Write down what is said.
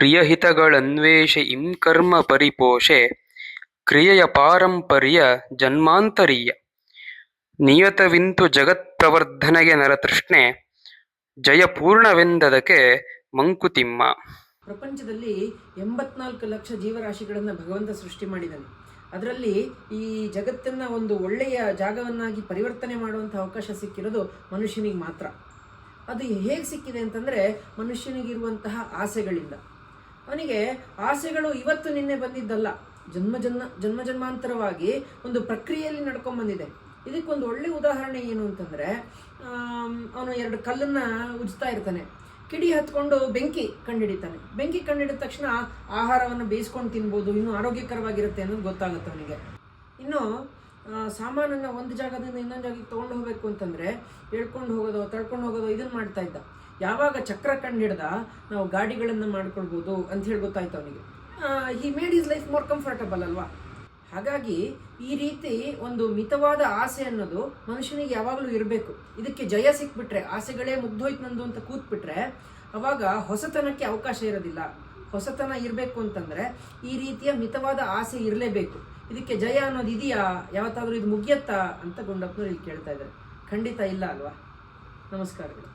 ಪ್ರಿಯಹಿತಗಳನ್ವೇಷೆ ಇಂ ಕರ್ಮ ಪರಿಪೋಷೆ ಕ್ರಿಯೆಯ ಪಾರಂಪರ್ಯ ಜನ್ಮಾಂತರೀಯ ನಿಯತವಿಂತು ಜಗತ್ಪ್ರವರ್ಧನೆಗೆ ನರತೃಷ್ಣೆ ಜಯಪೂರ್ಣವೆಂದದಕ್ಕೆ ಮಂಕುತಿಮ್ಮ. ಪ್ರಪಂಚದಲ್ಲಿ 84 ಲಕ್ಷ ಜೀವರಾಶಿಗಳನ್ನು ಭಗವಂತ ಸೃಷ್ಟಿ ಮಾಡಿದ್ದಾನೆ. ಅದರಲ್ಲಿ ಈ ಜಗತ್ತನ್ನು ಒಂದು ಒಳ್ಳೆಯ ಜಾಗವನ್ನಾಗಿ ಪರಿವರ್ತನೆ ಮಾಡುವಂಥ ಅವಕಾಶ ಸಿಕ್ಕಿರೋದು ಮನುಷ್ಯನಿಗೆ ಮಾತ್ರ. ಅದು ಹೇಗೆ ಸಿಕ್ಕಿದೆ ಅಂತಂದರೆ, ಮನುಷ್ಯನಿಗಿರುವಂತಹ ಆಸೆಗಳಿಂದ. ಅವನಿಗೆ ಆಸೆಗಳು ಇವತ್ತು ನಿನ್ನೆ ಬಂದಿದ್ದಲ್ಲ, ಜನ್ಮಾಂತರವಾಗಿ ಒಂದು ಪ್ರಕ್ರಿಯೆಯಲ್ಲಿ ನಡ್ಕೊಂಡು ಬಂದಿದೆ. ಇದಕ್ಕೊಂದು ಒಳ್ಳೆ ಉದಾಹರಣೆ ಏನು ಅಂತಂದರೆ, ಅವನು 2 ಕಲ್ಲನ್ನು ಉಜ್ತಾ ಇರ್ತಾನೆ, ಕಿಡಿ ಹತ್ಕೊಂಡು ಬೆಂಕಿ ಕಂಡುಹಿಡಿತಾನೆ. ಬೆಂಕಿ ಕಂಡುಹಿಡಿದ ತಕ್ಷಣ ಆಹಾರವನ್ನು ಬೇಯಿಸ್ಕೊಂಡು ತಿನ್ಬೋದು, ಇನ್ನೂ ಆರೋಗ್ಯಕರವಾಗಿರುತ್ತೆ ಅನ್ನೋದು ಗೊತ್ತಾಗುತ್ತೆ ಅವನಿಗೆ. ಇನ್ನು ಸಾಮಾನನ್ನು ಒಂದು ಜಾಗದಿಂದ ಇನ್ನೊಂದು ಜಾಗಕ್ಕೆ ತೊಗೊಂಡು ಹೋಗಬೇಕು ಅಂತಂದರೆ ಹೇಳ್ಕೊಂಡು ಹೋಗೋದು, ತಳ್ಕೊಂಡು ಹೋಗೋದು, ಇದನ್ನು ಮಾಡ್ತಾ ಇದ್ದ. ಯಾವಾಗ ಚಕ್ರ ಕಂಡುಹಿಡ್ದ ನಾವು ಗಾಡಿಗಳನ್ನು ಮಾಡ್ಕೊಳ್ಬೋದು ಅಂತ ಹೇಳಿ ಗೊತ್ತಾಯ್ತು ಅವನಿಗೆ. He made is life more comfortable ಅಲ್ವಾ. ಹಾಗಾಗಿ ಈ ರೀತಿ ಒಂದು ಮಿತವಾದ ಆಸೆ ಅನ್ನೋದು ಮನುಷ್ಯನಿಗೆ ಯಾವಾಗಲೂ ಇರಬೇಕು. ಇದಕ್ಕೆ ಜಯ ಸಿಕ್ಬಿಟ್ರೆ, ಆಸೆಗಳೇ ಮುಗ್ದೋಯ್ತು ನಂದು ಅಂತ ಕೂತ್ಬಿಟ್ರೆ ಅವಾಗ ಹೊಸತನಕ್ಕೆ ಅವಕಾಶ ಇರೋದಿಲ್ಲ. ಹೊಸತನ ಇರಬೇಕು ಅಂತಂದರೆ ಈ ರೀತಿಯ ಮಿತವಾದ ಆಸೆ ಇರಲೇಬೇಕು. ಇದಕ್ಕೆ ಜಯ ಅನ್ನೋದು ಇದೆಯಾ, ಯಾವತ್ತಾದರೂ ಇದು ಮುಗಿಯತ್ತಾ ಅಂತ ಗುಂಡಪ್ಪನವ್ರು ಇಲ್ಲಿ ಕೇಳ್ತಾ ಇದ್ದಾರೆ. ಖಂಡಿತ ಇಲ್ಲ ಅಲ್ವಾ. ನಮಸ್ಕಾರಗಳು.